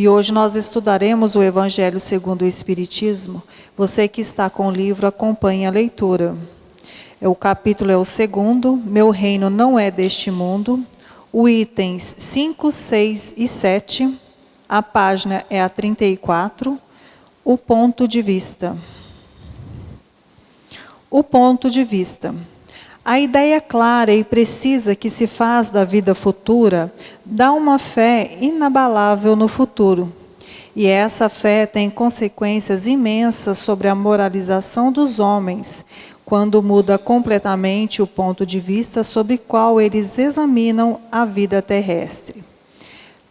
E hoje nós estudaremos o Evangelho segundo o Espiritismo. Você que está com o livro, acompanhe a leitura. O capítulo é o 2º, Meu Reino Não É Deste Mundo. O itens 5, 6 e 7. A página é a 34. O ponto de vista. O ponto de vista. A ideia clara e precisa que se faz da vida futura dá uma fé inabalável no futuro. E essa fé tem consequências imensas sobre a moralização dos homens, quando muda completamente o ponto de vista sobre qual eles examinam a vida terrestre.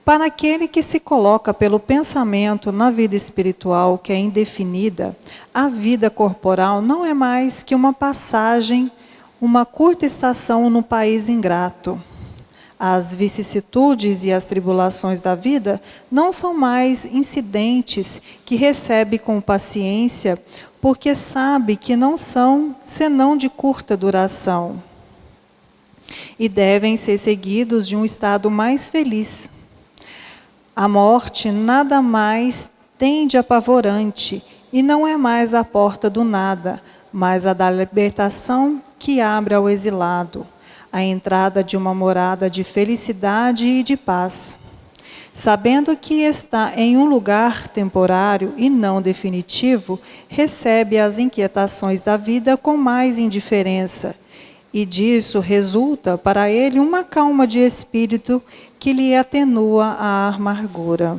Para aquele que se coloca pelo pensamento na vida espiritual, que é indefinida, a vida corporal não é mais que uma passagem, uma curta estação no país ingrato. As vicissitudes e as tribulações da vida não são mais incidentes que recebe com paciência, porque sabe que não são senão de curta duração. E devem ser seguidos de um estado mais feliz. A morte nada mais tem de apavorante, e não é mais a porta do nada, mas a da libertação que abre ao exilado, a entrada de uma morada de felicidade e de paz. Sabendo que está em um lugar temporário e não definitivo, recebe as inquietações da vida com mais indiferença, e disso resulta para ele uma calma de espírito que lhe atenua a amargura.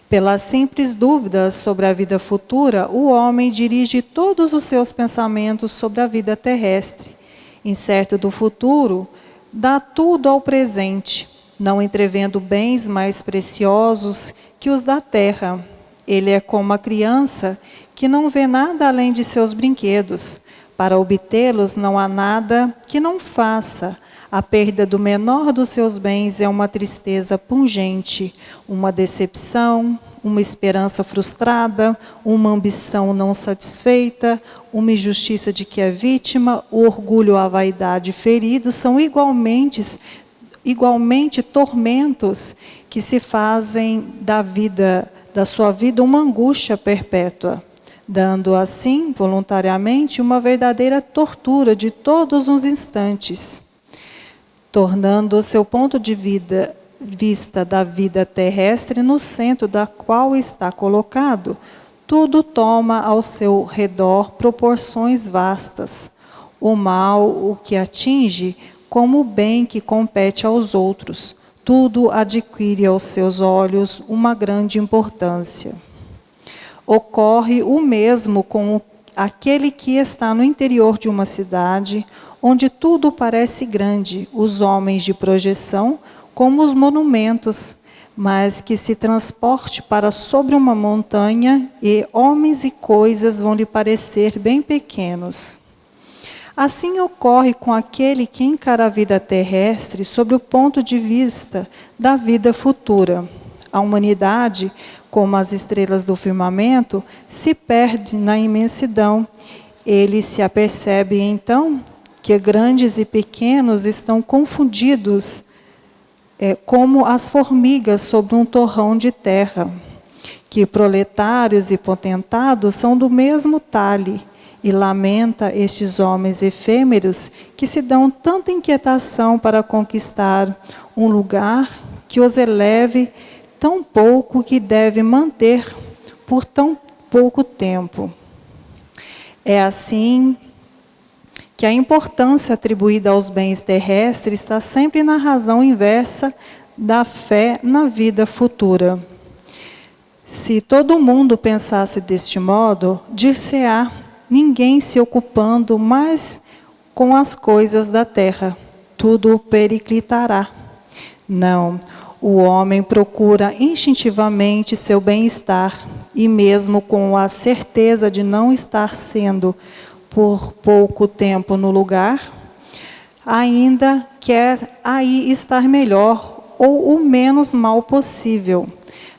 Pelas simples dúvidas sobre a vida futura, o homem dirige todos os seus pensamentos sobre a vida terrestre. Incerto do futuro, dá tudo ao presente, não entrevendo bens mais preciosos que os da terra. Ele é como a criança que não vê nada além de seus brinquedos. Para obtê-los não há nada que não faça. A perda do menor dos seus bens é uma tristeza pungente, uma decepção, uma esperança frustrada, uma ambição não satisfeita, uma injustiça de que é vítima, o orgulho ou a vaidade feridos são igualmente tormentos que se fazem da sua vida uma angústia perpétua, dando assim, voluntariamente, uma verdadeira tortura de todos os instantes. Tornando o seu ponto de vista da vida terrestre no centro da qual está colocado, tudo toma ao seu redor proporções vastas. O mal, o que atinge, como o bem que compete aos outros, tudo adquire aos seus olhos uma grande importância. Ocorre o mesmo com aquele que está no interior de uma cidade, onde tudo parece grande, os homens de projeção, como os monumentos, mas que se transporte para sobre uma montanha e homens e coisas vão lhe parecer bem pequenos. Assim ocorre com aquele que encara a vida terrestre sob o ponto de vista da vida futura. A humanidade, como as estrelas do firmamento, se perde na imensidão. Ele se apercebe então que grandes e pequenos estão confundidos, como as formigas sobre um torrão de terra, que proletários e potentados são do mesmo talhe, e lamenta estes homens efêmeros que se dão tanta inquietação para conquistar um lugar que os eleve tão pouco que deve manter por tão pouco tempo. É assim que a importância atribuída aos bens terrestres está sempre na razão inversa da fé na vida futura. Se todo mundo pensasse deste modo, dir-se-á ninguém se ocupando mais com as coisas da terra, tudo periclitará. Não, o homem procura instintivamente seu bem-estar, e mesmo com a certeza de não estar sendo por pouco tempo no lugar, ainda quer aí estar melhor ou o menos mal possível.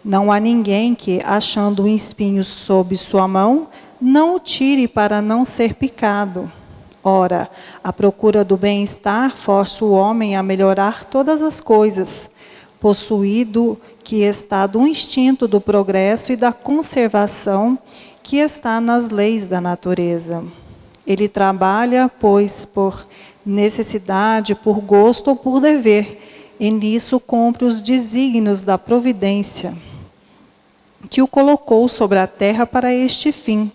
Não há ninguém que, achando um espinho sob sua mão, não o tire para não ser picado. Ora, a procura do bem-estar força o homem a melhorar todas as coisas, possuído que está do instinto do progresso e da conservação que está nas leis da natureza. Ele trabalha, pois, por necessidade, por gosto ou por dever, e nisso cumpre os desígnios da providência, que o colocou sobre a terra para este fim.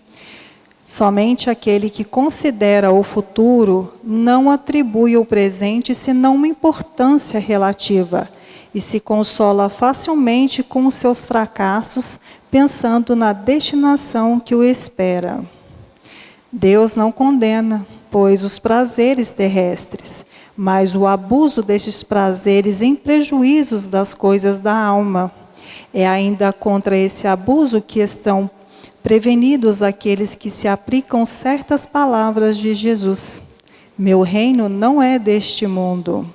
Somente aquele que considera o futuro não atribui ao presente senão uma importância relativa, e se consola facilmente com os seus fracassos, pensando na destinação que o espera. Deus não condena, pois, os prazeres terrestres, mas o abuso destes prazeres em prejuízos das coisas da alma. É ainda contra esse abuso que estão prevenidos aqueles que se aplicam certas palavras de Jesus. Meu reino não é deste mundo.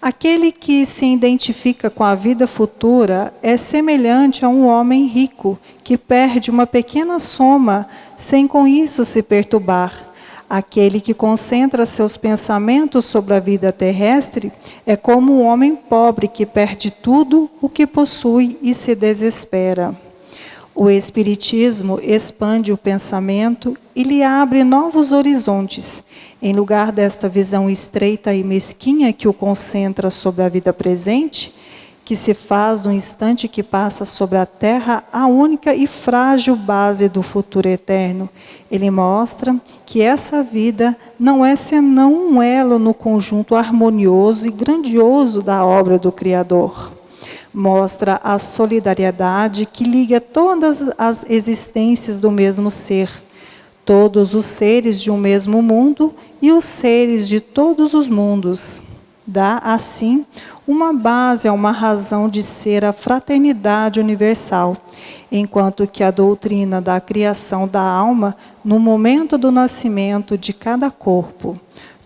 Aquele que se identifica com a vida futura é semelhante a um homem rico que perde uma pequena soma sem com isso se perturbar. Aquele que concentra seus pensamentos sobre a vida terrestre é como um homem pobre que perde tudo o que possui e se desespera. O Espiritismo expande o pensamento e lhe abre novos horizontes. Em lugar desta visão estreita e mesquinha que o concentra sobre a vida presente, que se faz no instante que passa sobre a terra a única e frágil base do futuro eterno, ele mostra que essa vida não é senão um elo no conjunto harmonioso e grandioso da obra do Criador. Mostra a solidariedade que liga todas as existências do mesmo ser, todos os seres de um mesmo mundo e os seres de todos os mundos. Dá, assim, uma base a uma razão de ser a fraternidade universal, enquanto que a doutrina da criação da alma, no momento do nascimento de cada corpo,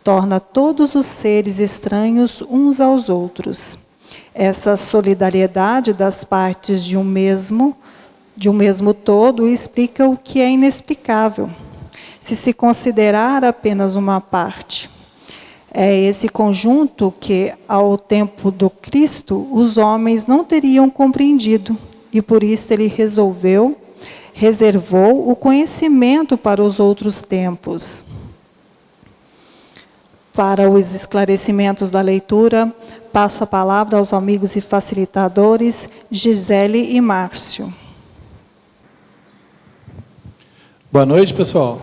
torna todos os seres estranhos uns aos outros. Essa solidariedade das partes de um mesmo todo explica o que é inexplicável, se se considerar apenas uma parte. É esse conjunto que, ao tempo do Cristo, os homens não teriam compreendido, e por isso ele reservou o conhecimento para os outros tempos. Para os esclarecimentos da leitura, passo a palavra aos amigos e facilitadores, Gisele e Márcio. Boa noite, pessoal.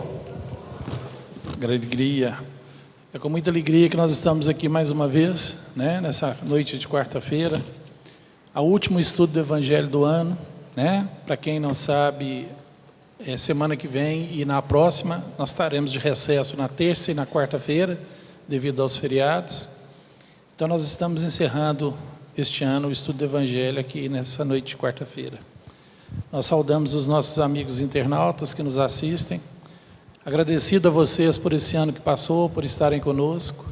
Grande alegria. É com muita alegria que nós estamos aqui mais uma vez, né, nessa noite de quarta-feira, ao último estudo do Evangelho do ano, né? Para quem não sabe, semana que vem e na próxima, nós estaremos de recesso na terça e na quarta-feira, devido aos feriados. Então, nós estamos encerrando este ano o estudo do Evangelho aqui nessa noite de quarta-feira. Nós saudamos os nossos amigos internautas que nos assistem. Agradecido a vocês por esse ano que passou, por estarem conosco,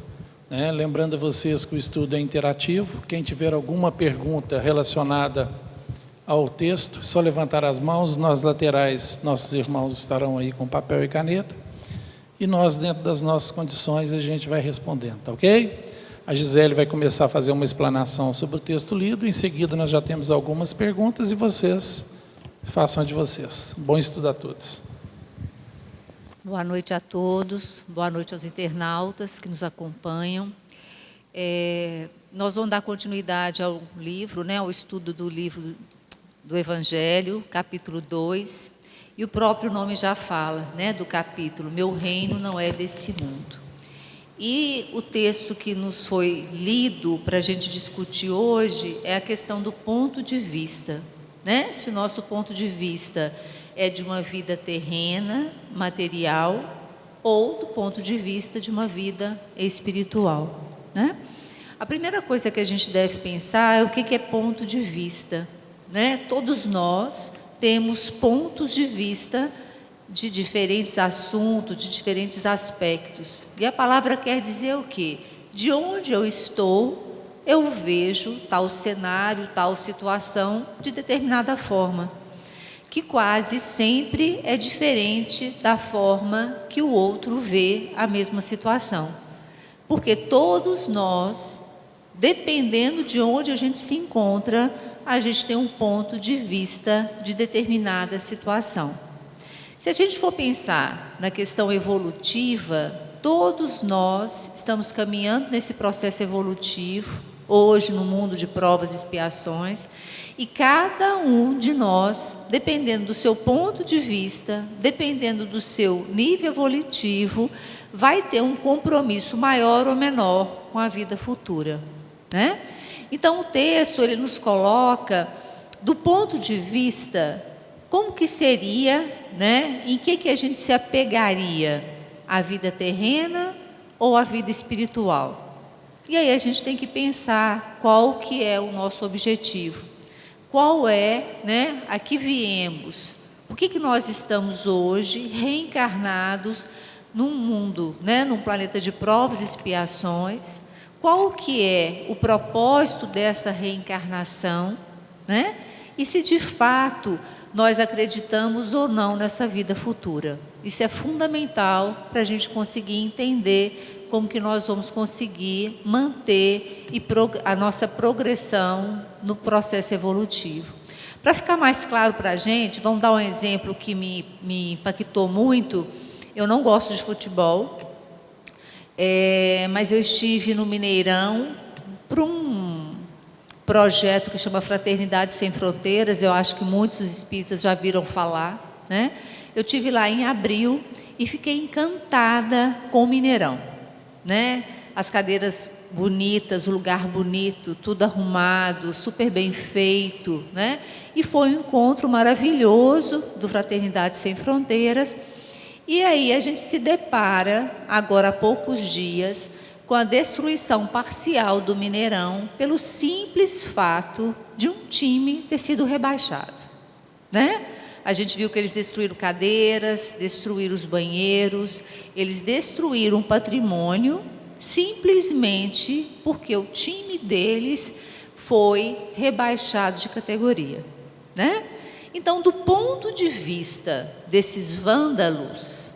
né? Lembrando a vocês que o estudo é interativo. Quem tiver alguma pergunta relacionada ao texto, só levantar as mãos. Nas laterais, nossos irmãos estarão aí com papel e caneta. E nós, dentro das nossas condições, a gente vai respondendo, tá ok? A Gisele vai começar a fazer uma explanação sobre o texto lido. Em seguida, nós já temos algumas perguntas e vocês façam a de vocês. Bom estudo a todos. Boa noite a todos, boa noite aos internautas que nos acompanham. Nós vamos dar continuidade ao livro, né, ao estudo do livro do Evangelho, capítulo 2. E o próprio nome já fala, né, do capítulo, Meu reino não é desse mundo. E o texto que nos foi lido para a gente discutir hoje é a questão do ponto de vista, né? Se o nosso ponto de vista é de uma vida terrena, material, ou do ponto de vista de uma vida espiritual, né? A primeira coisa que a gente deve pensar é o que é ponto de vista, né? Todos nós temos pontos de vista de diferentes assuntos, de diferentes aspectos. E a palavra quer dizer o quê? De onde eu estou, eu vejo tal cenário, tal situação de determinada forma, que quase sempre é diferente da forma que o outro vê a mesma situação. Porque todos nós dependendo de onde a gente se encontra, a gente tem um ponto de vista de determinada situação. Se a gente for pensar na questão evolutiva, todos nós estamos caminhando nesse processo evolutivo, hoje no mundo de provas e expiações, e cada um de nós, dependendo do seu ponto de vista, dependendo do seu nível evolutivo, vai ter um compromisso maior ou menor com a vida futura, né? Então o texto, ele nos coloca, do ponto de vista, como que seria, né? Em que a gente se apegaria? A vida terrena ou a vida espiritual? E aí a gente tem que pensar qual que é o nosso objetivo. Qual é, né, a que viemos? Por que nós estamos hoje reencarnados num mundo, né, num planeta de provas e expiações? Qual que é o propósito dessa reencarnação, né? E se de fato nós acreditamos ou não nessa vida futura. Isso é fundamental para a gente conseguir entender como que nós vamos conseguir manter a nossa progressão no processo evolutivo. Para ficar mais claro para a gente, vamos dar um exemplo que me impactou muito. Eu não gosto de futebol, mas eu estive no Mineirão para um projeto que chama Fraternidade Sem Fronteiras. Eu acho que muitos espíritas já viram falar, né? Eu estive lá em abril e fiquei encantada com o Mineirão, né? As cadeiras bonitas, o lugar bonito, tudo arrumado, super bem feito, né? E foi um encontro maravilhoso do Fraternidade Sem Fronteiras. E aí a gente se depara, agora há poucos dias, com a destruição parcial do Mineirão pelo simples fato de um time ter sido rebaixado, né? A gente viu que eles destruíram cadeiras, destruíram os banheiros, eles destruíram patrimônio simplesmente porque o time deles foi rebaixado de categoria, né? Então, do ponto de vista desses vândalos,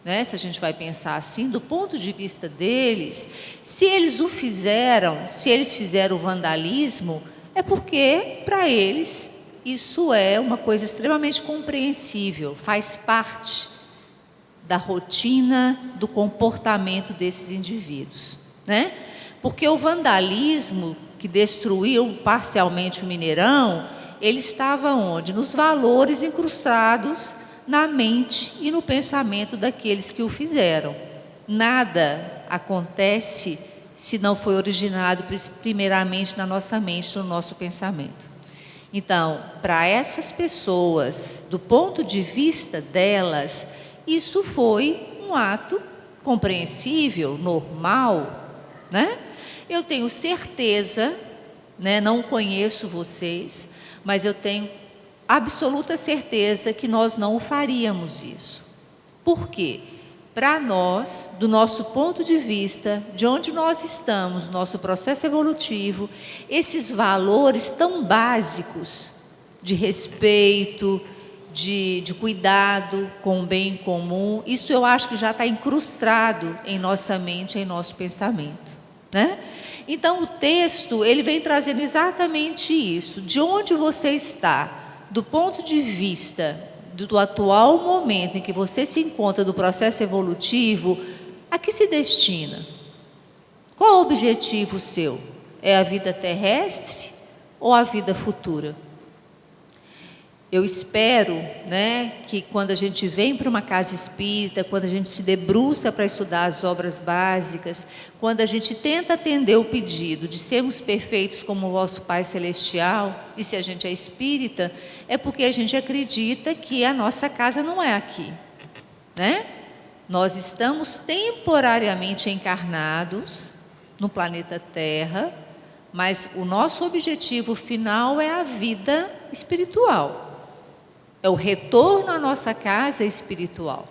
né, se a gente vai pensar assim, do ponto de vista deles, se eles fizeram o vandalismo, é porque, para eles, isso é uma coisa extremamente compreensível, faz parte da rotina, do comportamento desses indivíduos, né? Porque o vandalismo que destruiu parcialmente o Mineirão, ele estava onde? Nos valores incrustados na mente e no pensamento daqueles que o fizeram. Nada acontece se não foi originado primeiramente na nossa mente, no nosso pensamento. Então, para essas pessoas, do ponto de vista delas, isso foi um ato compreensível, normal, né? Eu tenho certeza, né, não conheço vocês, mas eu tenho absoluta certeza que nós não faríamos isso. Por quê? Para nós, do nosso ponto de vista, de onde nós estamos, nosso processo evolutivo, esses valores tão básicos de respeito, de cuidado com o bem comum, isso eu acho que já está incrustado em nossa mente, em nosso pensamento, né? Então o texto, ele vem trazendo exatamente isso, de onde você está, do ponto de vista do atual momento em que você se encontra do processo evolutivo, a que se destina? Qual o objetivo seu? É a vida terrestre ou a vida futura? Eu espero, né, que quando a gente vem para uma casa espírita, quando a gente se debruça para estudar as obras básicas, quando a gente tenta atender o pedido de sermos perfeitos como o vosso Pai Celestial, e se a gente é espírita, é porque a gente acredita que a nossa casa não é aqui, né? Nós estamos temporariamente encarnados no planeta Terra, mas o nosso objetivo final é a vida espiritual. É o retorno à nossa casa espiritual.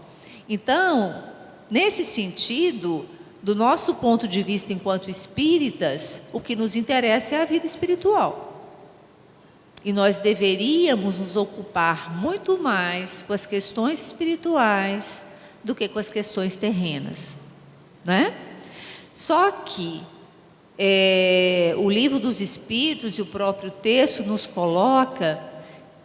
Então, nesse sentido, do nosso ponto de vista enquanto espíritas, o que nos interessa é a vida espiritual. E nós deveríamos nos ocupar muito mais com as questões espirituais do que com as questões terrenas, né? Só que o Livro dos Espíritos e o próprio texto nos coloca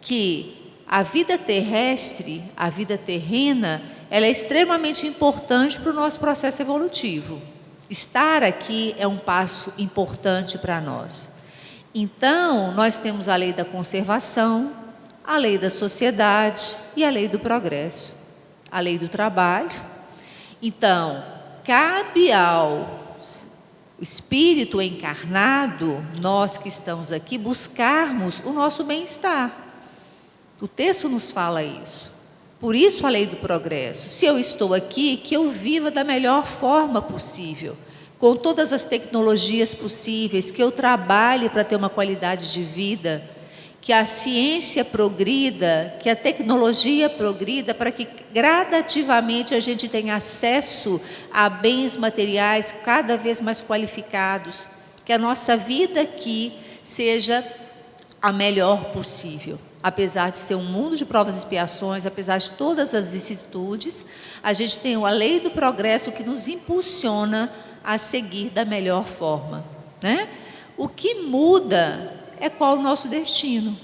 que a vida terrestre, a vida terrena, ela é extremamente importante para o nosso processo evolutivo. Estar aqui é um passo importante para nós. Então, nós temos a lei da conservação, a lei da sociedade e a lei do progresso, a lei do trabalho. Então, cabe ao espírito encarnado, nós que estamos aqui, buscarmos o nosso bem-estar. O texto nos fala isso. Por isso a lei do progresso. Se eu estou aqui, que eu viva da melhor forma possível, com todas as tecnologias possíveis, que eu trabalhe para ter uma qualidade de vida, que a ciência progrida, que a tecnologia progrida, para que gradativamente a gente tenha acesso a bens materiais cada vez mais qualificados, que a nossa vida aqui seja a melhor possível. Apesar de ser um mundo de provas e expiações, apesar de todas as vicissitudes, a gente tem a lei do progresso que nos impulsiona a seguir da melhor forma, né? O que muda é qual o nosso destino.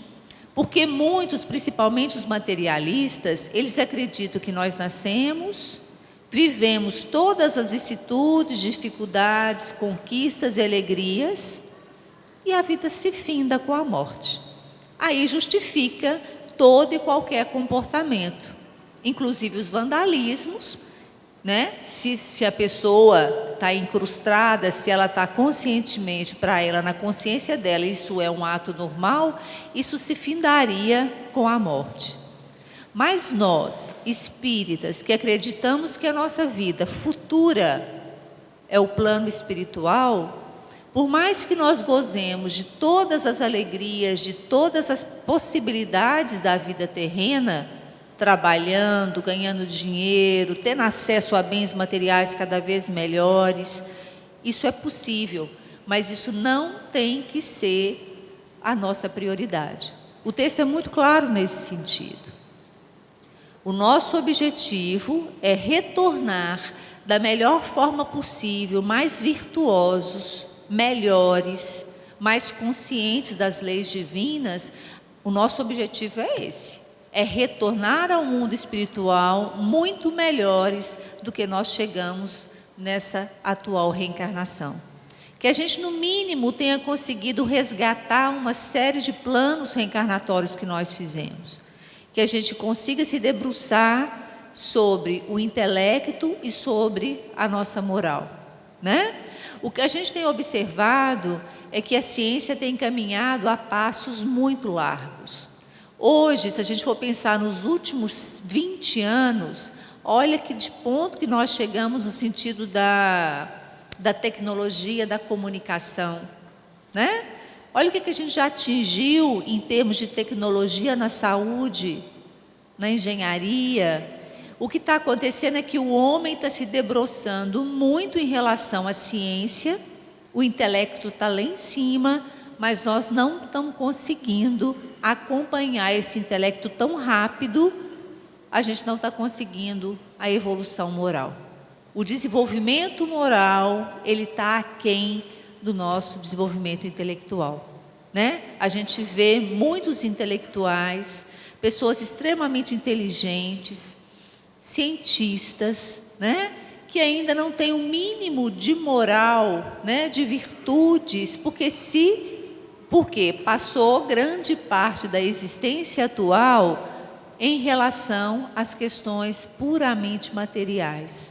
Porque muitos, principalmente os materialistas, eles acreditam que nós nascemos, vivemos todas as vicissitudes, dificuldades, conquistas e alegrias, e a vida se finda com a morte. Aí justifica todo e qualquer comportamento, inclusive os vandalismos, né? Se a pessoa está incrustada, se ela está conscientemente, para ela, na consciência dela, isso é um ato normal, isso se findaria com a morte. Mas nós, espíritas, que acreditamos que a nossa vida futura é o plano espiritual, por mais que nós gozemos de todas as alegrias, de todas as possibilidades da vida terrena, trabalhando, ganhando dinheiro, tendo acesso a bens materiais cada vez melhores, isso é possível, mas isso não tem que ser a nossa prioridade. O texto é muito claro nesse sentido. O nosso objetivo é retornar da melhor forma possível, mais virtuosos, melhores, mais conscientes das leis divinas. O nosso objetivo é esse, é retornar ao mundo espiritual muito melhores do que nós chegamos nessa atual reencarnação. Que a gente, no mínimo, tenha conseguido resgatar uma série de planos reencarnatórios que nós fizemos. Que a gente consiga se debruçar sobre o intelecto e sobre a nossa moral, né? O que a gente tem observado é que a ciência tem caminhado a passos muito largos. Hoje, se a gente for pensar nos últimos 20 anos, olha que de ponto que nós chegamos no sentido da tecnologia, da comunicação, né? Olha o que a gente já atingiu em termos de tecnologia na saúde, na engenharia. O que está acontecendo é que o homem está se debruçando muito em relação à ciência, o intelecto está lá em cima, mas nós não estamos conseguindo acompanhar esse intelecto tão rápido, a gente não está conseguindo a evolução moral. O desenvolvimento moral, ele está aquém do nosso desenvolvimento intelectual, né? A gente vê muitos intelectuais, pessoas extremamente inteligentes, cientistas, né, que ainda não têm o mínimo de moral, né, de virtudes, porque passou grande parte da existência atual em relação às questões puramente materiais,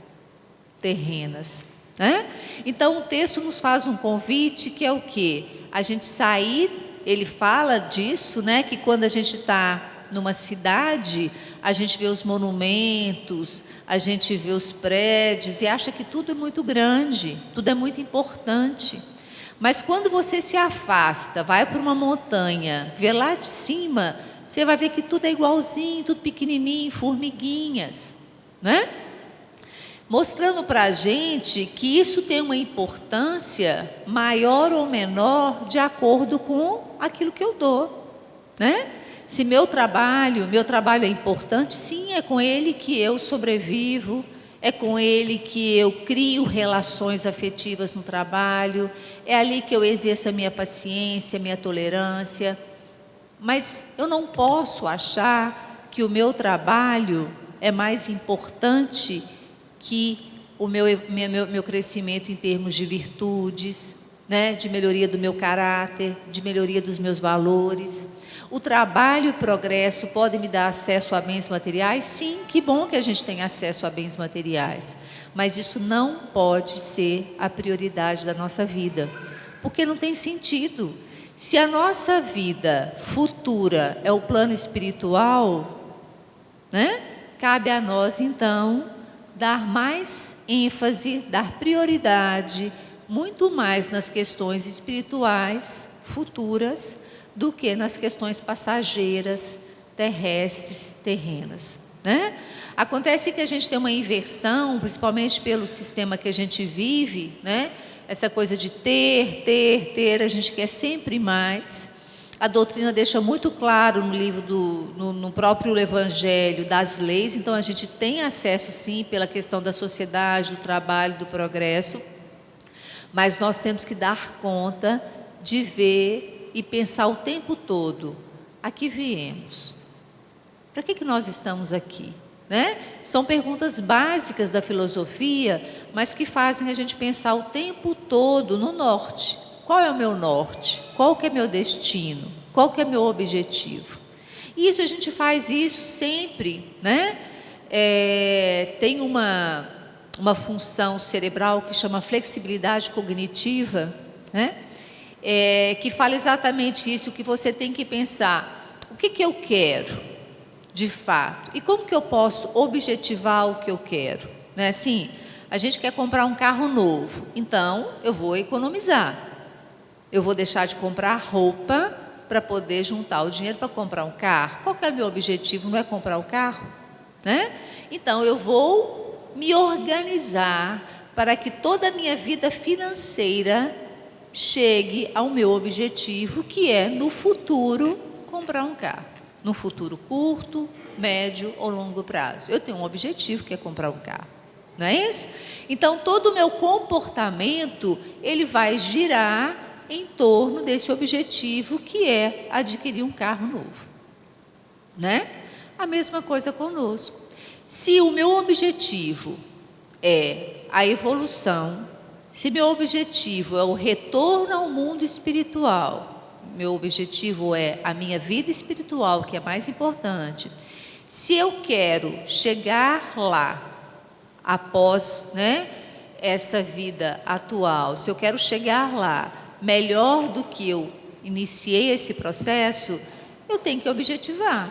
terrenas, né? Então o texto nos faz um convite que é o quê? A gente sair, ele fala disso, né, que quando a gente está numa cidade, a gente vê os monumentos, a gente vê os prédios e acha que tudo é muito grande, tudo é muito importante. Mas quando você se afasta, vai para uma montanha, vê lá de cima, você vai ver que tudo é igualzinho, tudo pequenininho, formiguinhas, né? Mostrando para a gente que isso tem uma importância maior ou menor de acordo com aquilo que eu dou, né? Se meu trabalho é importante, sim, é com ele que eu sobrevivo, é com ele que eu crio relações afetivas no trabalho, é ali que eu exerço a minha paciência, a minha tolerância. Mas eu não posso achar que o meu trabalho é mais importante que o meu crescimento em termos de virtudes, né? De melhoria do meu caráter, de melhoria dos meus valores. O trabalho e o progresso podem me dar acesso a bens materiais? Sim, que bom que a gente tem acesso a bens materiais. Mas isso não pode ser a prioridade da nossa vida, porque não tem sentido. Se a nossa vida futura é o plano espiritual, né? Cabe a nós, então, dar mais ênfase, dar prioridade, muito mais nas questões espirituais futuras do que nas questões passageiras, terrestres, terrenas, né? Acontece que a gente tem uma inversão, principalmente pelo sistema que a gente vive, né? Essa coisa de ter, a gente quer sempre mais. A doutrina deixa muito claro no livro no próprio Evangelho das leis, então a gente tem acesso sim pela questão da sociedade, do trabalho, do progresso, mas nós temos que dar conta de ver e pensar o tempo todo: a que viemos? Para que nós estamos aqui? Né? São perguntas básicas da filosofia, mas que fazem a gente pensar o tempo todo no norte. Qual é o meu norte? Qual que é meu destino? Qual que é meu objetivo? E isso, a gente faz isso sempre, né? Tem uma função cerebral que chama flexibilidade cognitiva, né? Que fala exatamente isso, que você tem que pensar: o que eu quero de fato? E como que eu posso objetivar o que eu quero? Né? Assim, a gente quer comprar um carro novo, então eu vou economizar. Eu vou deixar de comprar roupa para poder juntar o dinheiro para comprar um carro. Qual que é o meu objetivo? Não é comprar o carro? Né? Então eu vou me organizar para que toda a minha vida financeira chegue ao meu objetivo, que é no futuro comprar um carro. No futuro curto, médio ou longo prazo. Eu tenho um objetivo, que é comprar um carro. Não é isso? Então, todo o meu comportamento, ele vai girar em torno desse objetivo, que é adquirir um carro novo. Né? A mesma coisa conosco. Se o meu objetivo é a evolução, se meu objetivo é o retorno ao mundo espiritual, meu objetivo é a minha vida espiritual, que é mais importante. Se eu quero chegar lá, após, né, essa vida atual, se eu quero chegar lá melhor do que eu iniciei esse processo, eu tenho que objetivar.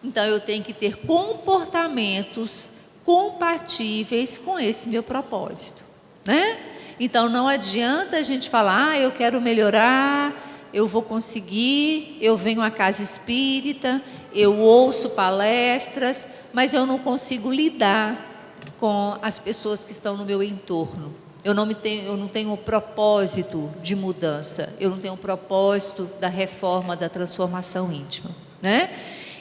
Então, eu tenho que ter comportamentos compatíveis com esse meu propósito, né? Então, não adianta a gente falar: eu quero melhorar, eu vou conseguir, eu venho à casa espírita, eu ouço palestras, mas eu não consigo lidar com as pessoas que estão no meu entorno. Eu não tenho o propósito de mudança, eu não tenho o propósito da reforma, da transformação íntima, né?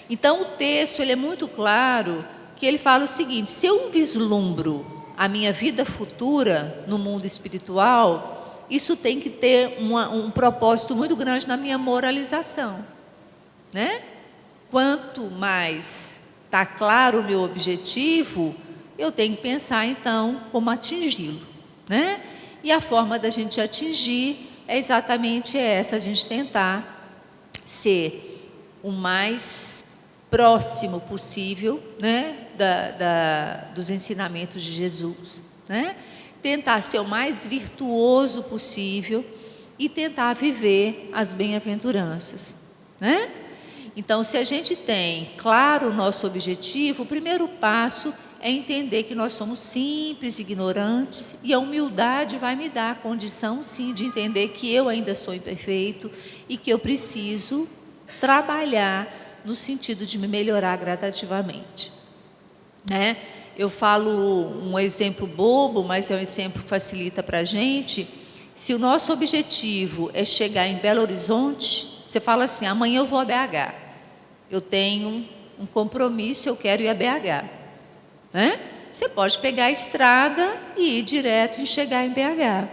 Então, o texto, ele é muito claro, que ele fala o seguinte: se eu vislumbro a minha vida futura no mundo espiritual, isso tem que ter um propósito muito grande na minha moralização, né? Quanto mais está claro o meu objetivo, eu tenho que pensar, então, como atingi-lo, né? E a forma da gente atingir é exatamente essa: a gente tentar ser o mais próximo possível, né, dos ensinamentos de Jesus, né? Tentar ser o mais virtuoso possível e tentar viver as bem-aventuranças, né? Então, se a gente tem claro o nosso objetivo, o primeiro passo é entender que nós somos simples, ignorantes, e a humildade vai me dar a condição, sim, de entender que eu ainda sou imperfeito e que eu preciso trabalhar no sentido de me melhorar gradativamente, né? Eu falo um exemplo bobo, mas é um exemplo que facilita para a gente. Se o nosso objetivo é chegar em Belo Horizonte, você fala assim: amanhã eu vou a BH, eu tenho um compromisso, eu quero ir a BH, né? Você pode pegar a estrada e ir direto e chegar em BH.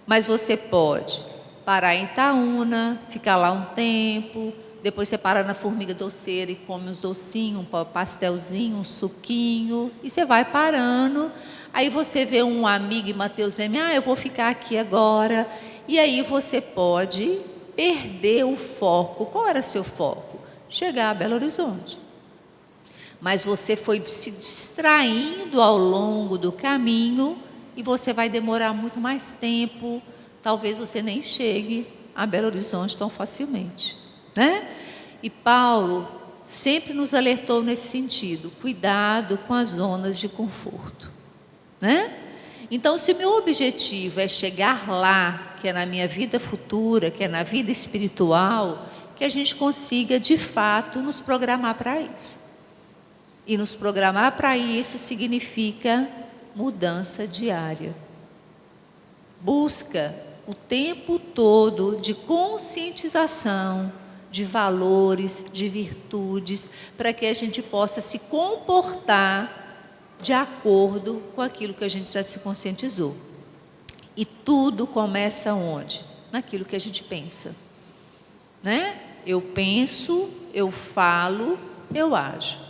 Mas você pode parar em Itaúna, ficar lá um tempo, depois você para na Formiga Doceira e come uns docinhos, um pastelzinho, um suquinho, e você vai parando. Aí você vê um amigo, Mateus Leme, eu vou ficar aqui agora. E aí você pode perder o foco. Qual era seu foco? Chegar a Belo Horizonte. Mas você foi se distraindo ao longo do caminho e você vai demorar muito mais tempo. Talvez você nem chegue a Belo Horizonte tão facilmente, né? E Paulo sempre nos alertou nesse sentido: cuidado com as zonas de conforto, né? Então, se o meu objetivo é chegar lá, que é na minha vida futura, que é na vida espiritual, que a gente consiga de fato nos programar para isso. E nos programar para isso significa mudança diária. Busca o tempo todo de conscientização, de valores, de virtudes, para que a gente possa se comportar de acordo com aquilo que a gente já se conscientizou. E tudo começa onde? Naquilo que a gente pensa, né? Eu penso, eu falo, eu ajo.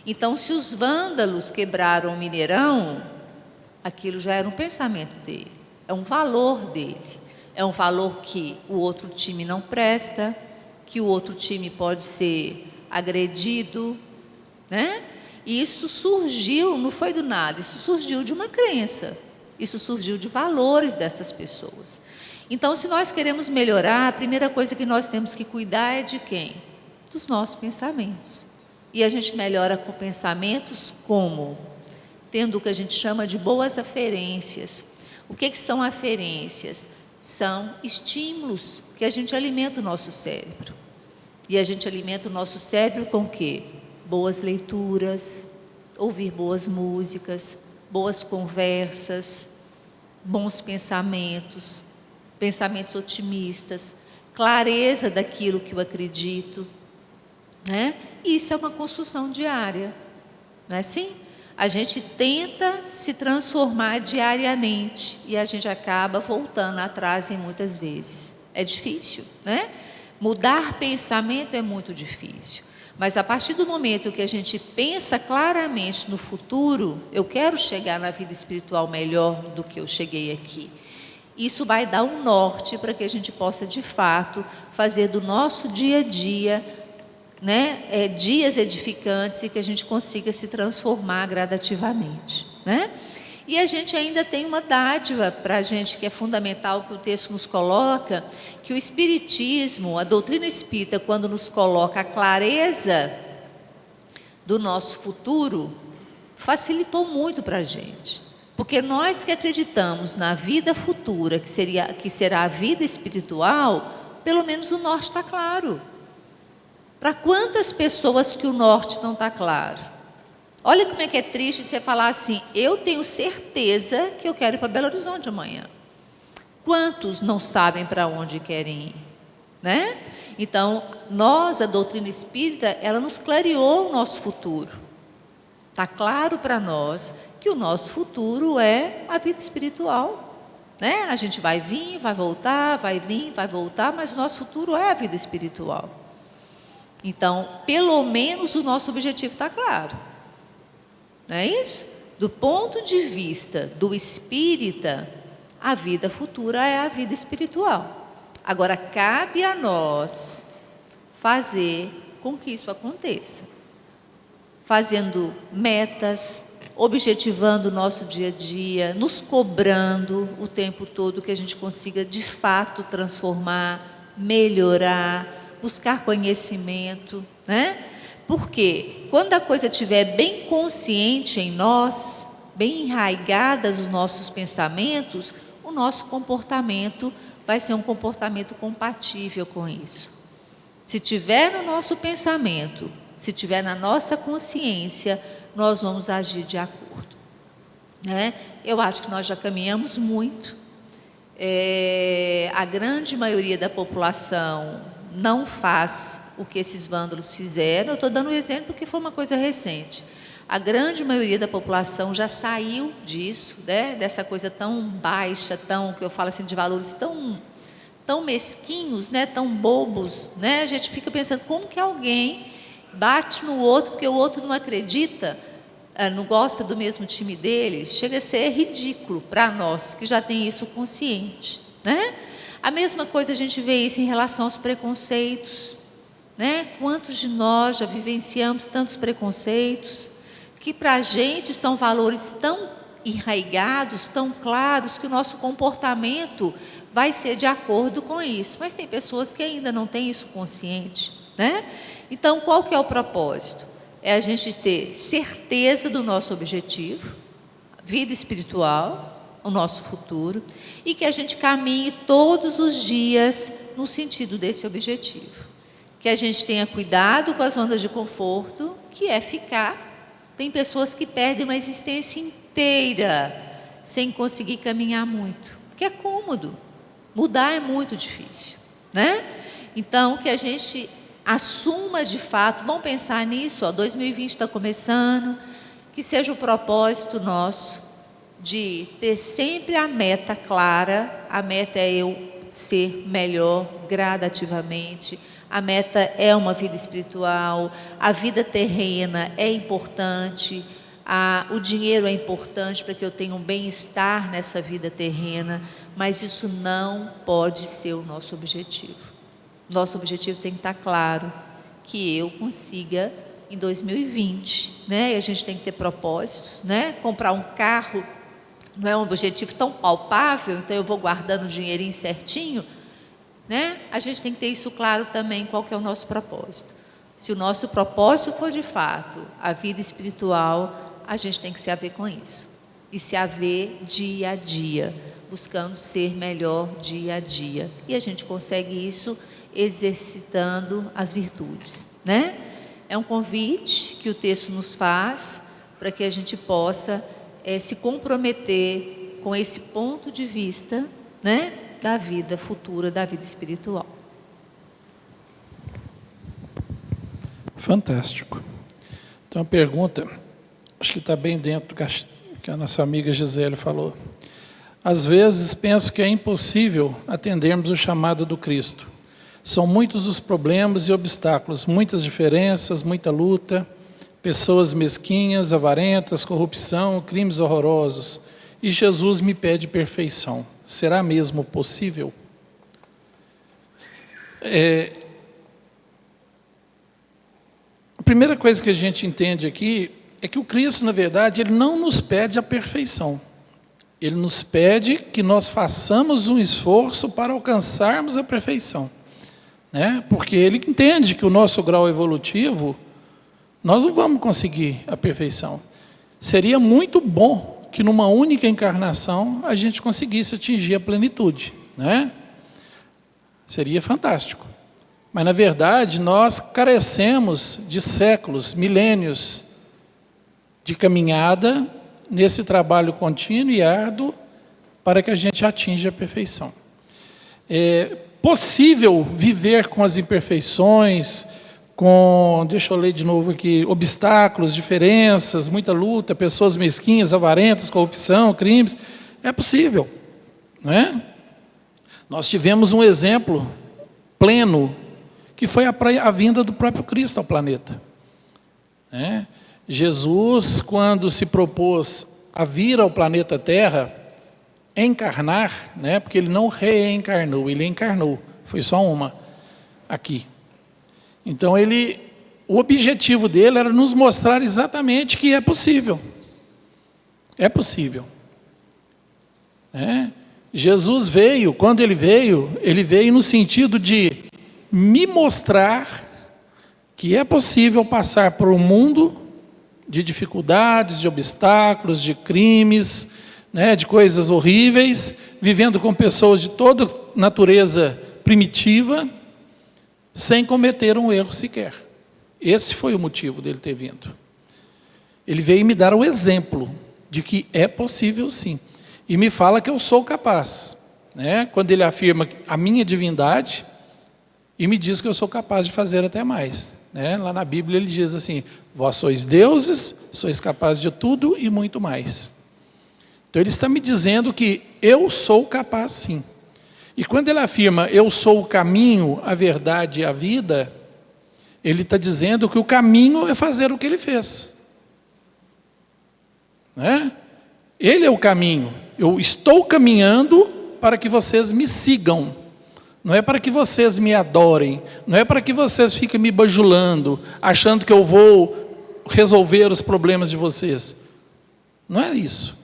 Então, se os vândalos quebraram o Mineirão, aquilo já era um pensamento dele, é um valor dele, é um valor que o outro time não presta, que o outro time pode ser agredido, né? E isso surgiu, não foi do nada, isso surgiu de uma crença, isso surgiu de valores dessas pessoas. Então, se nós queremos melhorar, a primeira coisa que nós temos que cuidar é de quem? Dos nossos pensamentos. E a gente melhora com pensamentos como? Tendo o que a gente chama de boas aferências. O que são aferências? São estímulos que a gente alimenta o nosso cérebro. E a gente alimenta o nosso cérebro com o quê? Boas leituras, ouvir boas músicas, boas conversas, bons pensamentos, pensamentos otimistas, clareza daquilo que eu acredito, né? Isso é uma construção diária, não é assim? A gente tenta se transformar diariamente e a gente acaba voltando atrás em muitas vezes. É difícil, né? Mudar pensamento é muito difícil. Mas a partir do momento que a gente pensa claramente no futuro, eu quero chegar na vida espiritual melhor do que eu cheguei aqui. Isso vai dar um norte para que a gente possa, de fato, fazer do nosso dia a dia, né, dias edificantes e que a gente consiga se transformar gradativamente, né? E a gente ainda tem uma dádiva para a gente que é fundamental, que o texto nos coloca, que o Espiritismo, a doutrina espírita, quando nos coloca a clareza do nosso futuro, facilitou muito para a gente. Porque nós que acreditamos na vida futura, que será a vida espiritual, pelo menos o norte está claro. Para quantas pessoas que o norte não está claro? Olha como é que é triste você falar assim: eu tenho certeza que eu quero ir para Belo Horizonte amanhã. Quantos não sabem para onde querem ir, né? Então, a doutrina espírita, ela nos clareou o nosso futuro. Está claro para nós que o nosso futuro é a vida espiritual, né? A gente vai vir, vai voltar, vai vir, vai voltar, mas o nosso futuro é a vida espiritual. Então, pelo menos o nosso objetivo está claro. Não é isso? Do ponto de vista do espírita, a vida futura é a vida espiritual. Agora, cabe a nós fazer com que isso aconteça. Fazendo metas, objetivando o nosso dia a dia, nos cobrando o tempo todo que a gente consiga de fato transformar, melhorar, buscar conhecimento, né? Porque quando a coisa estiver bem consciente em nós, bem enraigadas os nossos pensamentos, o nosso comportamento vai ser um comportamento compatível com isso. Se tiver no nosso pensamento, se tiver na nossa consciência, nós vamos agir de acordo, né? Eu acho que nós já caminhamos muito. A grande maioria da população não faz o que esses vândalos fizeram. Eu estou dando um exemplo porque foi uma coisa recente. A grande maioria da população já saiu disso, né? Dessa coisa tão baixa, que eu falo assim, de valores tão mesquinhos, né? Tão bobos, né? A gente fica pensando, como que alguém bate no outro porque o outro não acredita, não gosta do mesmo time dele? Chega a ser ridículo para nós que já tem isso consciente, né? A mesma coisa a gente vê isso em relação aos preconceitos, né? Quantos de nós já vivenciamos tantos preconceitos que para a gente são valores tão enraigados, tão claros, que o nosso comportamento vai ser de acordo com isso. Mas tem pessoas que ainda não têm isso consciente, né? Então, qual que é o propósito? É a gente ter certeza do nosso objetivo, vida espiritual, o nosso futuro, e que a gente caminhe todos os dias no sentido desse objetivo. Que a gente tenha cuidado com as zonas de conforto, que é ficar. Tem pessoas que perdem uma existência inteira sem conseguir caminhar muito, porque é cômodo. Mudar é muito difícil, né? Então, que a gente assuma de fato, vamos pensar nisso, 2020 está começando, que seja o propósito nosso de ter sempre a meta clara. A meta é eu ser melhor gradativamente, a meta é uma vida espiritual, a vida terrena é importante, o dinheiro é importante para que eu tenha um bem-estar nessa vida terrena, mas isso não pode ser o nosso objetivo. Nosso objetivo tem que estar claro, que eu consiga em 2020, né? E a gente tem que ter propósitos, né? Comprar um carro não é um objetivo tão palpável, então eu vou guardando o dinheirinho certinho, né? A gente tem que ter isso claro também, qual que é o nosso propósito. Se o nosso propósito for de fato a vida espiritual, a gente tem que se haver com isso. E se haver dia a dia, buscando ser melhor dia a dia. E a gente consegue isso exercitando as virtudes, né? É um convite que o texto nos faz para que a gente possa se comprometer com esse ponto de vista, né, da vida futura, da vida espiritual. Fantástico. Então, a pergunta, acho que está bem dentro do que a nossa amiga Gisele falou. Às vezes penso que é impossível atendermos o chamado do Cristo. São muitos os problemas e obstáculos, muitas diferenças, muita luta, pessoas mesquinhas, avarentas, corrupção, crimes horrorosos. E Jesus me pede perfeição. Será mesmo possível? A primeira coisa que a gente entende aqui é que o Cristo, na verdade, Ele não nos pede a perfeição. Ele nos pede que nós façamos um esforço para alcançarmos a perfeição, né? Porque Ele entende que o nosso grau evolutivo, nós não vamos conseguir a perfeição. Seria muito bom que numa única encarnação a gente conseguisse atingir a plenitude, né? Seria fantástico. Mas, na verdade, nós carecemos de séculos, milênios de caminhada nesse trabalho contínuo e árduo para que a gente atinja a perfeição. É possível viver com as imperfeições, deixa eu ler de novo aqui, obstáculos, diferenças, muita luta, pessoas mesquinhas, avarentas, corrupção, crimes. É possível, não é? Nós tivemos um exemplo pleno, que foi a vinda do próprio Cristo ao planeta, né? Jesus, quando se propôs a vir ao planeta Terra, encarnar, né? Porque Ele não reencarnou, Ele encarnou, foi só uma aqui. Então, o objetivo dele era nos mostrar exatamente que é possível. É possível. Jesus veio, quando Ele veio no sentido de me mostrar que é possível passar por um mundo de dificuldades, de obstáculos, de crimes, né, de coisas horríveis, vivendo com pessoas de toda natureza primitiva, sem cometer um erro sequer. Esse foi o motivo dele ter vindo. Ele veio me dar o exemplo de que é possível sim. E me fala que eu sou capaz, né? Quando ele afirma a minha divindade, e me diz que eu sou capaz de fazer até mais. Né? Lá na Bíblia ele diz assim: vós sois deuses, sois capazes de tudo e muito mais. Então ele está me dizendo que eu sou capaz sim. E quando ele afirma, eu sou o caminho, a verdade e a vida, ele está dizendo que o caminho é fazer o que ele fez. Né? Ele é o caminho. Eu estou caminhando para que vocês me sigam. Não é para que vocês me adorem. Não é para que vocês fiquem me bajulando, achando que eu vou resolver os problemas de vocês. Não é isso.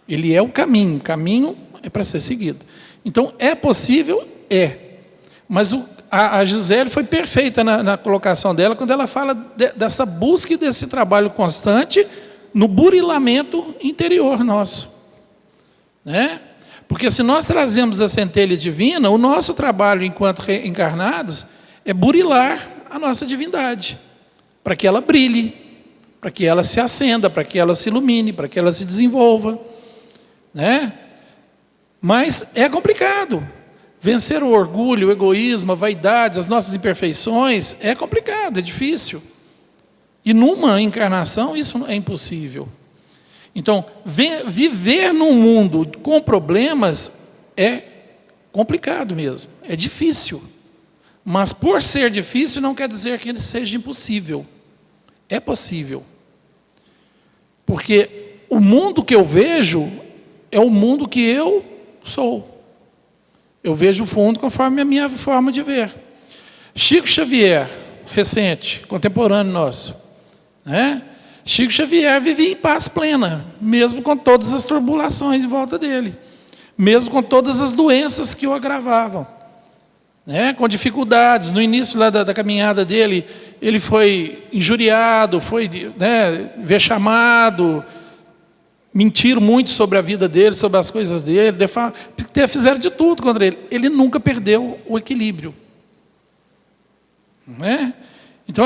Ele é o caminho. O caminho é para ser seguido. Então, é possível? É. Mas a Gisele foi perfeita na colocação dela, quando ela fala dessa busca e desse trabalho constante no burilamento interior nosso. Né? Porque se nós trazemos a centelha divina, o nosso trabalho enquanto reencarnados é burilar a nossa divindade, para que ela brilhe, para que ela se acenda, para que ela se ilumine, para que ela se desenvolva. Né? Mas é complicado. Vencer o orgulho, o egoísmo, a vaidade, as nossas imperfeições, é complicado, é difícil. E numa encarnação isso é impossível. Então, viver num mundo com problemas é complicado mesmo, é difícil. Mas por ser difícil não quer dizer que ele seja impossível. É possível. Porque o mundo que eu vejo é o mundo que eu sou. Eu vejo o fundo conforme a minha forma de ver. Chico Xavier, recente, contemporâneo nosso, né? Chico Xavier vivia em paz plena, mesmo com todas as turbulações em volta dele, mesmo com todas as doenças que o agravavam, né? Com dificuldades. No início lá da caminhada dele, ele foi injuriado, foi, né, vexamado, mentiram muito sobre a vida dele, sobre as coisas dele, fizeram de tudo contra ele. Ele nunca perdeu o equilíbrio. Não é? Então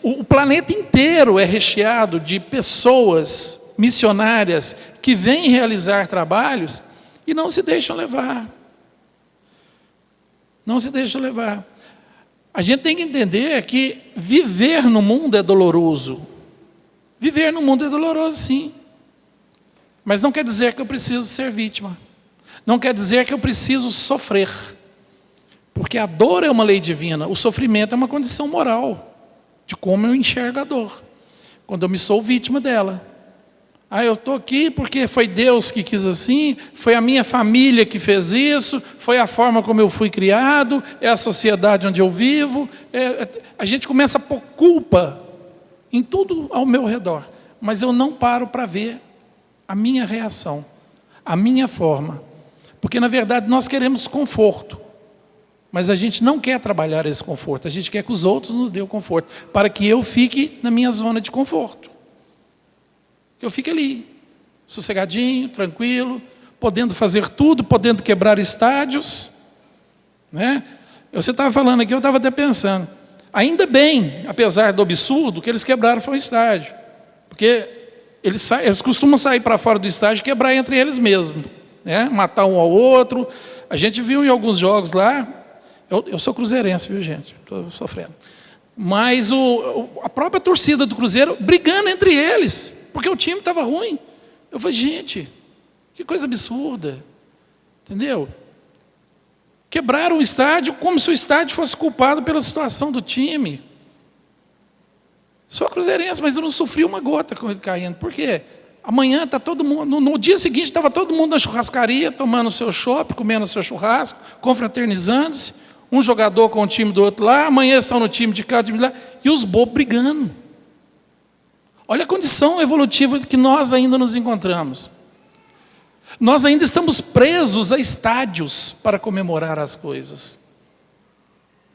o planeta inteiro é recheado de pessoas missionárias que vêm realizar trabalhos e não se deixam levar. Não se deixam levar. A gente tem que entender que viver no mundo é doloroso. Viver no mundo é doloroso, sim. Mas não quer dizer que eu preciso ser vítima. Não quer dizer que eu preciso sofrer. Porque a dor é uma lei divina, o sofrimento é uma condição moral, de como eu enxergo a dor, quando eu me sou vítima dela. Eu estou aqui porque foi Deus que quis assim, foi a minha família que fez isso, foi a forma como eu fui criado, é a sociedade onde eu vivo. A gente começa a pôr culpa em tudo ao meu redor, mas eu não paro para ver a minha reação, a minha forma. Porque, na verdade, nós queremos conforto. Mas a gente não quer trabalhar esse conforto. A gente quer que os outros nos dêem o conforto. Para que eu fique na minha zona de conforto. Que eu fique ali, sossegadinho, tranquilo, podendo fazer tudo, podendo quebrar estádios. Né? Você estava falando aqui, eu estava até pensando. Ainda bem, apesar do absurdo, que eles quebraram foi o estádio. Porque eles costumam sair para fora do estádio e quebrar entre eles mesmos, né? Matar um ao outro. A gente viu em alguns jogos lá, eu sou cruzeirense, viu, gente? Estou sofrendo. Mas a própria torcida do Cruzeiro brigando entre eles, porque o time estava ruim. Eu falei, gente, que coisa absurda. Entendeu? Quebraram o estádio como se o estádio fosse culpado pela situação do time. Sou cruzeirense, mas eu não sofri uma gota com ele caindo. Por quê? Amanhã está todo mundo, no dia seguinte estava todo mundo na churrascaria, tomando o seu chopp, comendo o seu churrasco, confraternizando-se, um jogador com o time do outro lá, amanhã estão no time de cá, time de lá, e os bobos brigando. Olha a condição evolutiva que nós ainda nos encontramos. Nós ainda estamos presos a estádios para comemorar as coisas.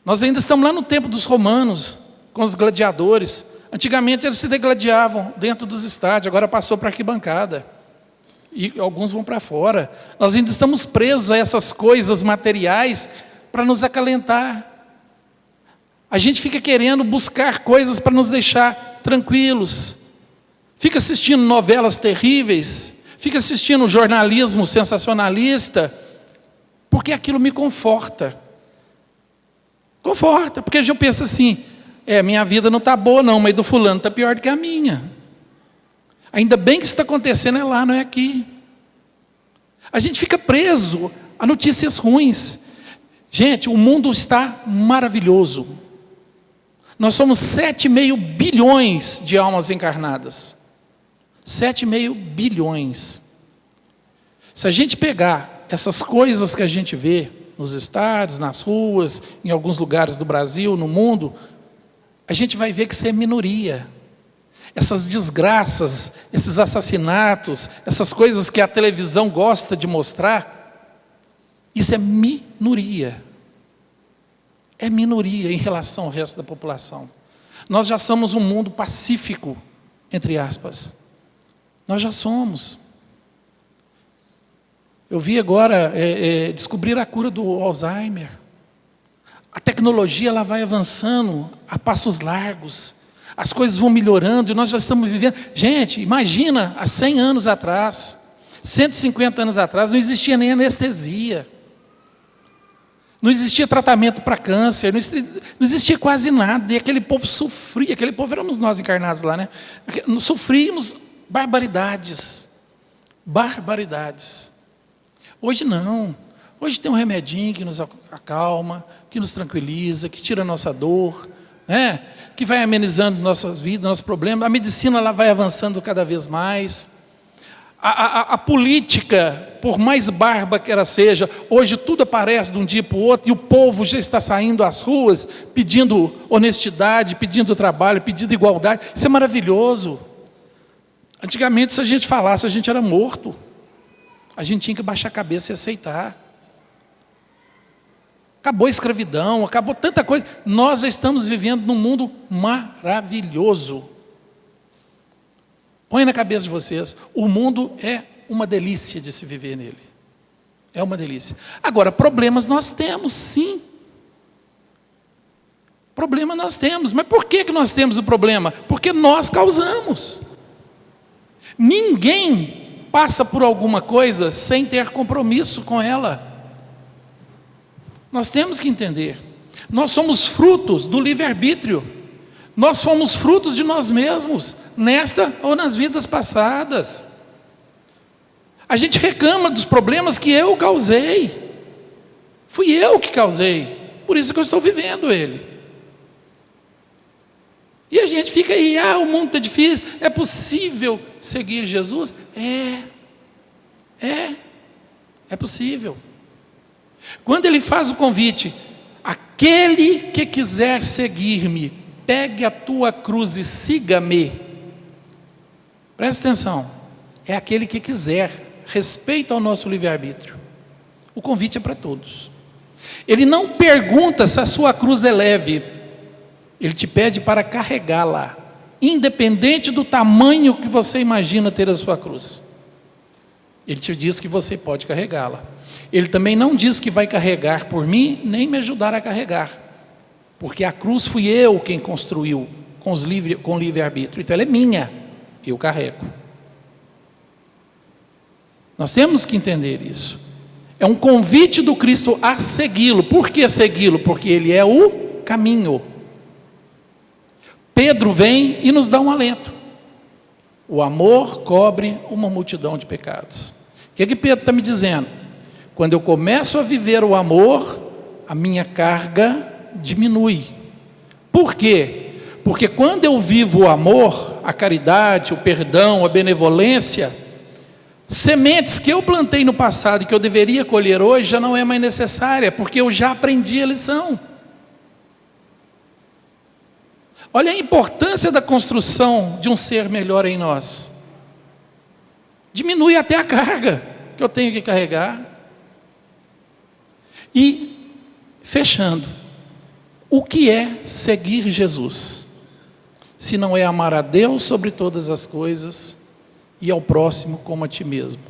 Nós ainda estamos lá no tempo dos romanos, com os gladiadores. Antigamente eles se degladiavam dentro dos estádios, agora passou para a arquibancada. E alguns vão para fora. Nós ainda estamos presos a essas coisas materiais para nos acalentar. A gente fica querendo buscar coisas para nos deixar tranquilos. Fica assistindo novelas terríveis, fica assistindo jornalismo sensacionalista, porque aquilo me conforta. Conforta, porque eu penso assim, minha vida não está boa não, mas do fulano está pior do que a minha. Ainda bem que isso está acontecendo lá, não é aqui. A gente fica preso a notícias ruins. Gente, o mundo está maravilhoso. Nós somos 7,5 bilhões de almas encarnadas. 7,5 bilhões. Se a gente pegar essas coisas que a gente vê nos estádios, nas ruas, em alguns lugares do Brasil, no mundo, a gente vai ver que isso é minoria. Essas desgraças, esses assassinatos, essas coisas que a televisão gosta de mostrar, isso é minoria. É minoria em relação ao resto da população. Nós já somos um mundo pacífico, entre aspas. Nós já somos. Eu vi agora descobrir a cura do Alzheimer. A tecnologia ela vai avançando a passos largos. As coisas vão melhorando e nós já estamos vivendo. Gente, imagina, há 100 anos atrás, 150 anos atrás, não existia nem anestesia. Não existia tratamento para câncer, não existia quase nada. E aquele povo sofria, aquele povo éramos nós encarnados lá, né? Sofríamos barbaridades. Barbaridades. Hoje não. Hoje tem um remedinho que nos acalma, que nos tranquiliza, que tira a nossa dor, né? Que vai amenizando nossas vidas, nossos problemas. A medicina ela vai avançando cada vez mais. A política, por mais barba que ela seja, hoje tudo aparece de um dia para o outro e o povo já está saindo às ruas pedindo honestidade, pedindo trabalho, pedindo igualdade. Isso é maravilhoso. Antigamente, se a gente falasse, a gente era morto. A gente tinha que baixar a cabeça e aceitar. Acabou a escravidão, acabou tanta coisa. Nós já estamos vivendo num mundo maravilhoso. Põe na cabeça de vocês, o mundo é uma delícia de se viver nele. É uma delícia. Agora, problemas nós temos, sim. Problema nós temos. Mas por que nós temos o problema? Porque nós causamos. Ninguém passa por alguma coisa sem ter compromisso com ela. Nós temos que entender. Nós somos frutos do livre-arbítrio. Nós fomos frutos de nós mesmos, nesta ou nas vidas passadas. A gente reclama dos problemas que eu causei. Fui eu que causei, por isso que eu estou vivendo ele. E a gente fica aí, o mundo está difícil, é possível seguir Jesus? É possível. Quando ele faz o convite, aquele que quiser seguir-me, pegue a tua cruz e siga-me. Presta atenção, é aquele que quiser, respeito ao nosso livre-arbítrio. O convite é para todos. Ele não pergunta se a sua cruz é leve, ele te pede para carregá-la, independente do tamanho que você imagina ter a sua cruz. Ele te diz que você pode carregá-la. Ele também não diz que vai carregar por mim, nem me ajudar a carregar. Porque a cruz fui eu quem construiu com livre-arbítrio. Então ela é minha, eu carrego. Nós temos que entender isso. É um convite do Cristo a segui-lo. Por que segui-lo? Porque ele é o caminho. Pedro vem e nos dá um alento. O amor cobre uma multidão de pecados. O que Pedro está me dizendo? Quando eu começo a viver o amor, a minha carga diminui. Por quê? Porque quando eu vivo o amor, a caridade, o perdão, a benevolência, sementes que eu plantei no passado e que eu deveria colher hoje já não é mais necessária, porque eu já aprendi a lição. Olha a importância da construção de um ser melhor em nós. Diminui até a carga que eu tenho que carregar. E, fechando, o que é seguir Jesus? Se não é amar a Deus sobre todas as coisas e ao próximo como a ti mesmo.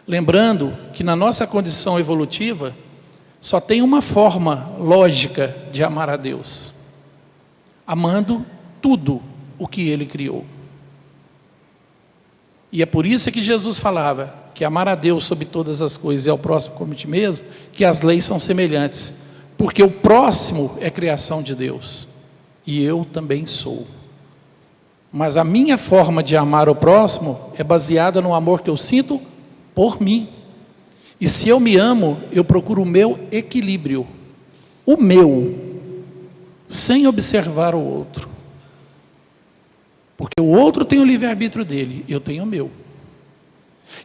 Lembrando que na nossa condição evolutiva, só tem uma forma lógica de amar a Deus. Amando tudo o que Ele criou. E é por isso que Jesus falava que amar a Deus sobre todas as coisas e ao próximo como a ti mesmo, que as leis são semelhantes. Porque o próximo é criação de Deus, e eu também sou. Mas a minha forma de amar o próximo é baseada no amor que eu sinto por mim. E se eu me amo, eu procuro o meu equilíbrio, o meu, sem observar o outro. Porque o outro tem o livre-arbítrio dele, eu tenho o meu.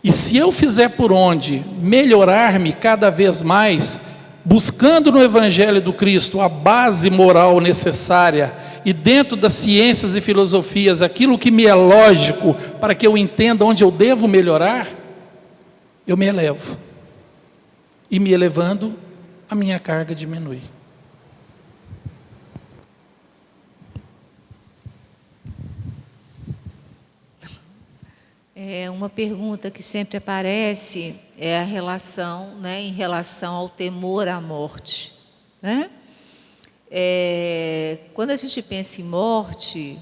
E se eu fizer por onde melhorar-me cada vez mais, buscando no Evangelho do Cristo a base moral necessária, e dentro das ciências e filosofias, aquilo que me é lógico, para que eu entenda onde eu devo melhorar, eu me elevo. E me elevando, a minha carga diminui. Uma pergunta que sempre aparece é a relação, né, em relação ao temor à morte, né? Quando a gente pensa em morte,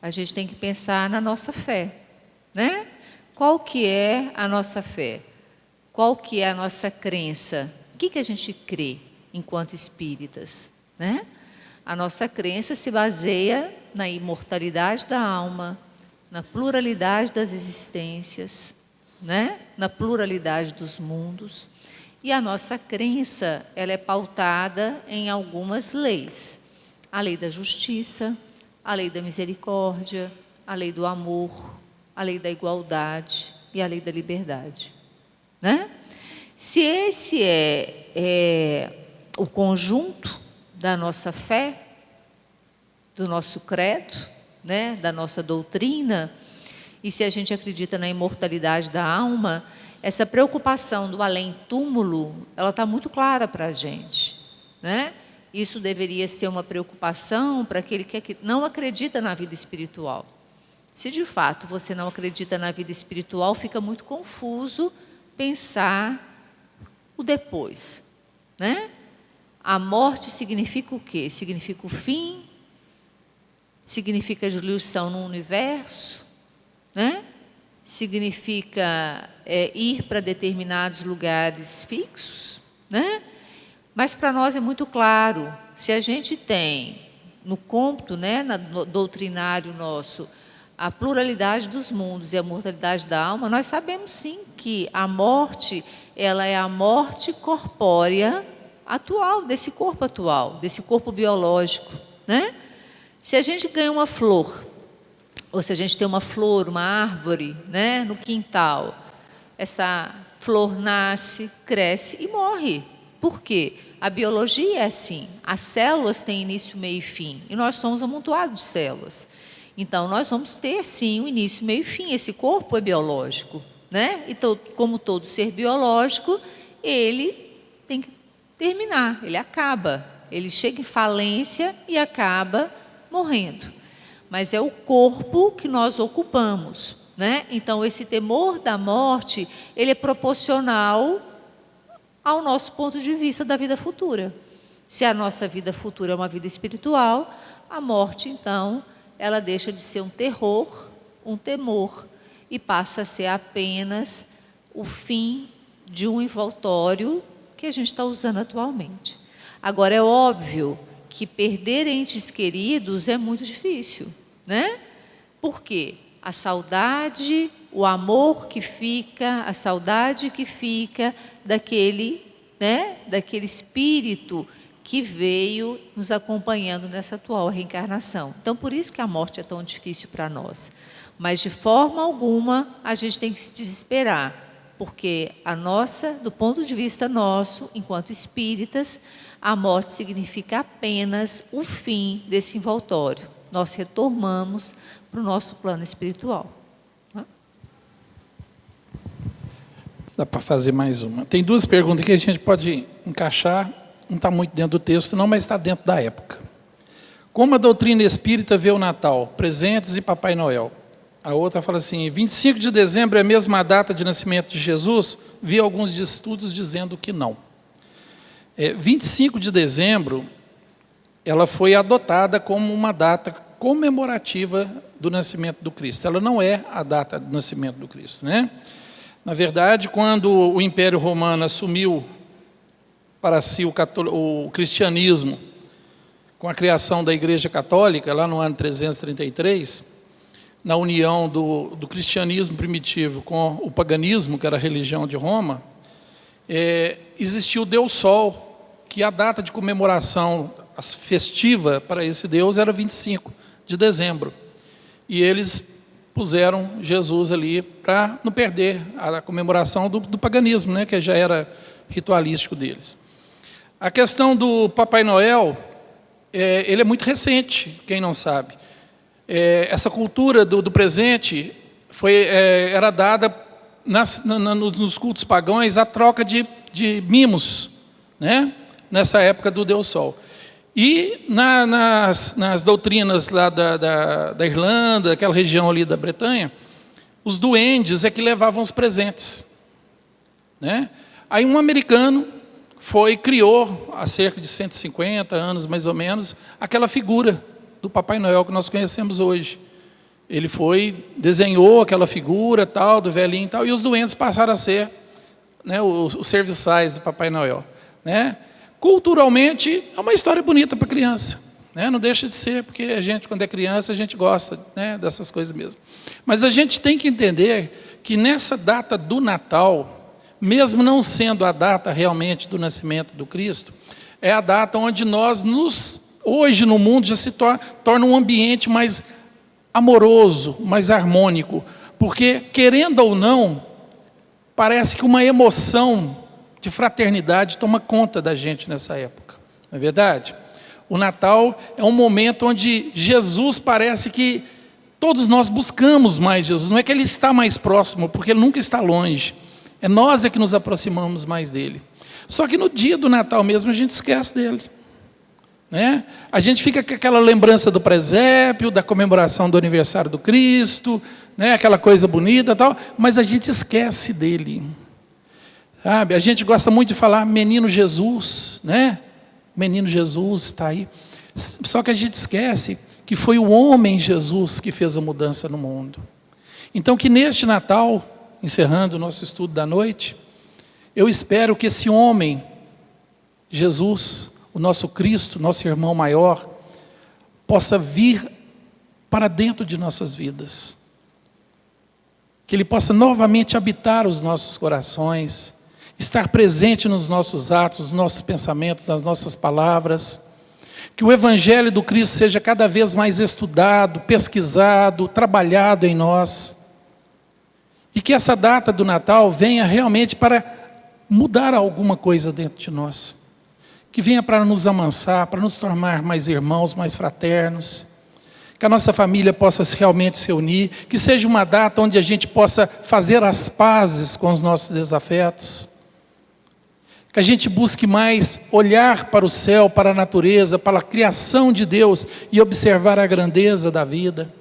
a gente tem que pensar na nossa fé, né? Qual que é a nossa fé? Qual que é a nossa crença? O que a gente crê enquanto espíritas, né? A nossa crença se baseia na imortalidade da alma, na pluralidade das existências, né? Na pluralidade dos mundos. E a nossa crença, ela é pautada em algumas leis. A lei da justiça, a lei da misericórdia, a lei do amor, a lei da igualdade e a lei da liberdade, né? Se esse é o conjunto da nossa fé, do nosso credo, né, da nossa doutrina, e se a gente acredita na imortalidade da alma, essa preocupação do além-túmulo, ela está muito clara para a gente, né? Isso deveria ser uma preocupação para aquele que não acredita na vida espiritual. Se de fato você não acredita na vida espiritual, fica muito confuso pensar o depois, né? A morte significa o quê? Significa o fim? Significa a diluição no universo, né? Significa ir para determinados lugares fixos, né? Mas para nós é muito claro, se a gente tem no cômputo, né, no doutrinário nosso, a pluralidade dos mundos e a mortalidade da alma, nós sabemos sim que a morte, ela é a morte corpórea atual, desse corpo biológico, né? Se a gente ganha uma flor, ou se a gente tem uma flor, uma árvore, né, no quintal, essa flor nasce, cresce e morre. Por quê? A biologia é assim, as células têm início, meio e fim, e nós somos amontoados de células. Então, nós vamos ter, sim, um início, meio e fim, esse corpo é biológico, né? Então, como todo ser biológico, ele tem que terminar, ele acaba, ele chega em falência e acaba morrendo. Mas é o corpo que nós ocupamos, né? Então, esse temor da morte, ele é proporcional ao nosso ponto de vista da vida futura. Se a nossa vida futura é uma vida espiritual, a morte, então, ela deixa de ser um terror, um temor, e passa a ser apenas o fim de um envoltório que a gente está usando atualmente. Agora, é óbvio que perder entes queridos é muito difícil, né? Por quê? A saudade, o amor que fica, a saudade que fica daquele, né, daquele espírito que veio nos acompanhando nessa atual reencarnação. Então, por isso que a morte é tão difícil para nós. Mas, de forma alguma, a gente tem que se desesperar, porque a nossa, do ponto de vista nosso, enquanto espíritas, a morte significa apenas o fim desse envoltório. Nós retornamos para o nosso plano espiritual. Dá para fazer mais uma. Tem duas perguntas que a gente pode encaixar, não está muito dentro do texto não, mas está dentro da época. Como a doutrina espírita vê o Natal, presentes e Papai Noel? A outra fala assim, 25 de dezembro é a mesma data de nascimento de Jesus? Vi alguns estudos dizendo que não. 25 de dezembro, ela foi adotada como uma data comemorativa do nascimento do Cristo. Ela não é a data do nascimento do Cristo, né? Na verdade, quando o Império Romano assumiu para si o cristianismo com a criação da Igreja Católica, lá no ano 333, na união do cristianismo primitivo com o paganismo, que era a religião de Roma, existiu o Deus Sol, que a data de comemoração festiva para esse Deus era 25 de dezembro. E eles puseram Jesus ali para não perder a comemoração do paganismo, né, que já era ritualístico deles. A questão do Papai Noel, ele é muito recente, quem não sabe. Essa cultura do presente era dada nos cultos pagãos a troca de mimos, né, nessa época do Deus Sol. E nas doutrinas lá da Irlanda, aquela região ali da Bretanha, os duendes é que levavam os presentes, né? Aí um americano criou, há cerca de 150 anos mais ou menos, aquela figura do Papai Noel que nós conhecemos hoje. Ele desenhou aquela figura tal, do velhinho e tal, e os duendes passaram a ser, né, os serviçais do Papai Noel, né? Culturalmente, é uma história bonita para criança, né? Não deixa de ser, porque a gente, quando é criança, a gente gosta, né, dessas coisas mesmo. Mas a gente tem que entender que nessa data do Natal, mesmo não sendo a data realmente do nascimento do Cristo, é a data onde hoje no mundo já se torna um ambiente mais amoroso, mais harmônico, porque, querendo ou não, parece que uma emoção de fraternidade toma conta da gente nessa época, não é verdade? O Natal é um momento onde Jesus parece que todos nós buscamos mais Jesus. Não é que Ele está mais próximo, porque Ele nunca está longe. É nós que nos aproximamos mais dEle. Só que no dia do Natal mesmo a gente esquece dEle, né? A gente fica com aquela lembrança do presépio, da comemoração do aniversário do Cristo, né? Aquela coisa bonita e tal, mas a gente esquece dEle. Sabe? A gente gosta muito de falar menino Jesus, né? Menino Jesus está aí. Só que a gente esquece que foi o homem Jesus que fez a mudança no mundo. Então que neste Natal, encerrando o nosso estudo da noite, eu espero que esse homem, Jesus, o nosso Cristo, nosso irmão maior, possa vir para dentro de nossas vidas. Que Ele possa novamente habitar os nossos corações, estar presente nos nossos atos, nos nossos pensamentos, nas nossas palavras. Que o Evangelho do Cristo seja cada vez mais estudado, pesquisado, trabalhado em nós. E que essa data do Natal venha realmente para mudar alguma coisa dentro de nós. Que venha para nos amansar, para nos tornar mais irmãos, mais fraternos. Que a nossa família possa realmente se unir. Que seja uma data onde a gente possa fazer as pazes com os nossos desafetos. Que a gente busque mais olhar para o céu, para a natureza, para a criação de Deus e observar a grandeza da vida.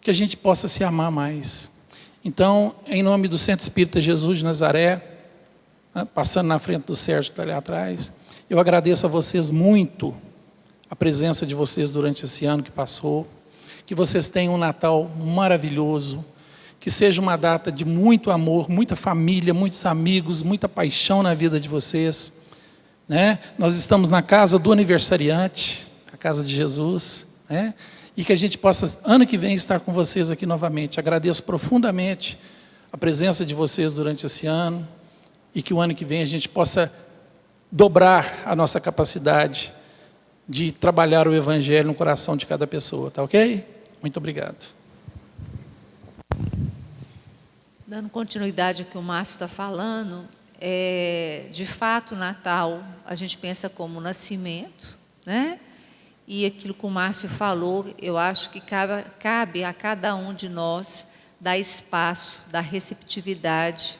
Que a gente possa se amar mais. Então, em nome do Centro Espírita Jesus de Nazaré, passando na frente do Sérgio que está ali atrás, eu agradeço a vocês muito a presença de vocês durante esse ano que passou. Que vocês tenham um Natal maravilhoso. Que seja uma data de muito amor, muita família, muitos amigos, muita paixão na vida de vocês, né? Nós estamos na casa do aniversariante, a casa de Jesus, né? E que a gente possa, ano que vem, estar com vocês aqui novamente. Agradeço profundamente a presença de vocês durante esse ano e que o ano que vem a gente possa dobrar a nossa capacidade de trabalhar o Evangelho no coração de cada pessoa, tá ok? Muito obrigado. Dando continuidade ao que o Márcio está falando, de fato, o Natal, a gente pensa como nascimento, né? E aquilo que o Márcio falou, eu acho que cabe a cada um de nós dar espaço, dar receptividade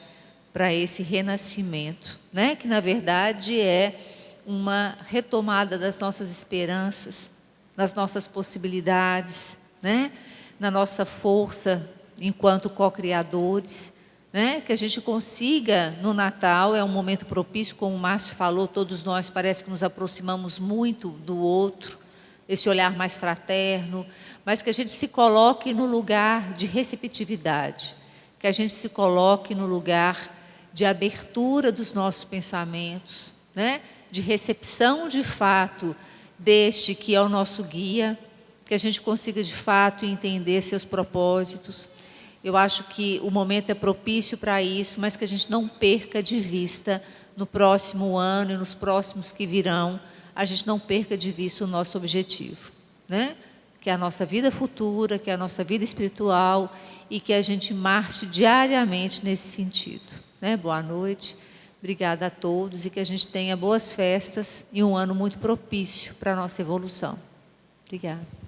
para esse renascimento, né? Que, na verdade, é uma retomada das nossas esperanças, das nossas possibilidades, né? Na nossa força enquanto co-criadores, né? Que a gente consiga, no Natal, é um momento propício, como o Márcio falou, todos nós parece que nos aproximamos muito do outro, esse olhar mais fraterno, mas que a gente se coloque no lugar de receptividade, que a gente se coloque no lugar de abertura dos nossos pensamentos, né? De recepção de fato deste que é o nosso guia, que a gente consiga de fato entender seus propósitos. Eu acho que o momento é propício para isso, mas que a gente não perca de vista no próximo ano e nos próximos que virão, a gente não perca de vista o nosso objetivo, né? Que é a nossa vida futura, que é a nossa vida espiritual e que a gente marche diariamente nesse sentido, né? Boa noite, obrigada a todos e que a gente tenha boas festas e um ano muito propício para a nossa evolução. Obrigada.